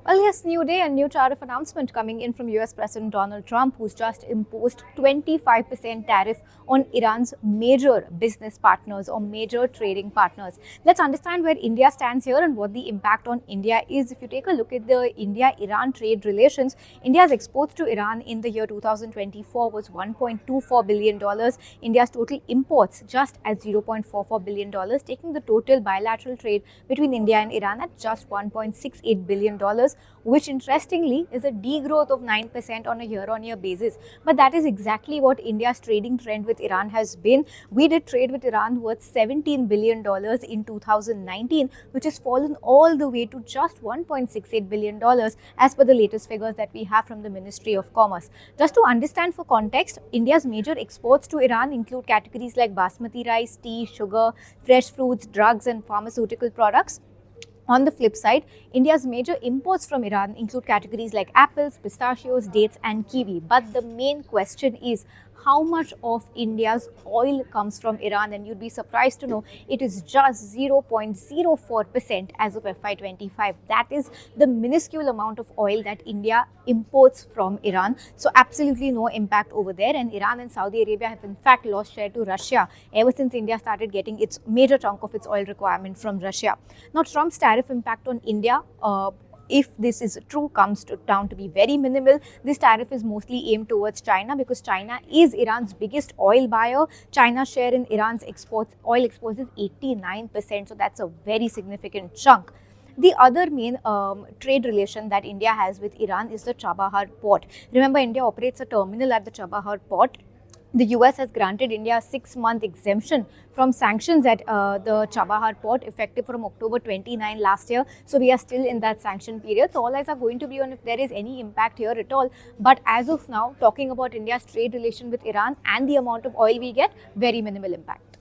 Well, yes, new day and new tariff announcement coming in from US President Donald Trump, who's just imposed 25% tariff on Iran's major business partners or major trading partners. Let's understand where India stands here and what the impact on India is. If you take a look at the India-Iran trade relations, India's exports to Iran in the year 2024 was $1.24 billion. India's total imports just at $0.44 billion, taking the total bilateral trade between India and Iran at just $1.68 billion, which interestingly is a degrowth of 9% on a year-on-year basis. But that is exactly what India's trading trend with Iran has been. We did trade with Iran worth $17 billion in 2019, which has fallen all the way to just $1.68 billion as per the latest figures that we have from the Ministry of Commerce. Just to understand for context, India's major exports to Iran include categories like basmati rice, tea, sugar, fresh fruits, drugs and pharmaceutical products. On the flip side, India's major imports from Iran include categories like apples, pistachios, dates and kiwi. But the main question is, how much of India's oil comes from Iran? And you'd be surprised to know it is just 0.04% as of FY25. That is the minuscule amount of oil that India imports from Iran. So absolutely no impact over there. And Iran and Saudi Arabia have in fact lost share to Russia ever since India started getting its major chunk of its oil requirement from Russia. Now, Trump's tariff impact on India, if this is true, comes down to be very minimal. This tariff is mostly aimed towards China because China is Iran's biggest oil buyer. China's share in Iran's oil exports is 89%, so that's a very significant chunk. The other main trade relation that India has with Iran is the Chabahar port. Remember, India operates a terminal at the Chabahar port. The US has granted India a 6-month exemption from sanctions at the Chabahar port, effective from October 29 last year. So we are still in that sanction period. So all eyes are going to be on if there is any impact here at all. But as of now, talking about India's trade relation with Iran and the amount of oil we get, very minimal impact.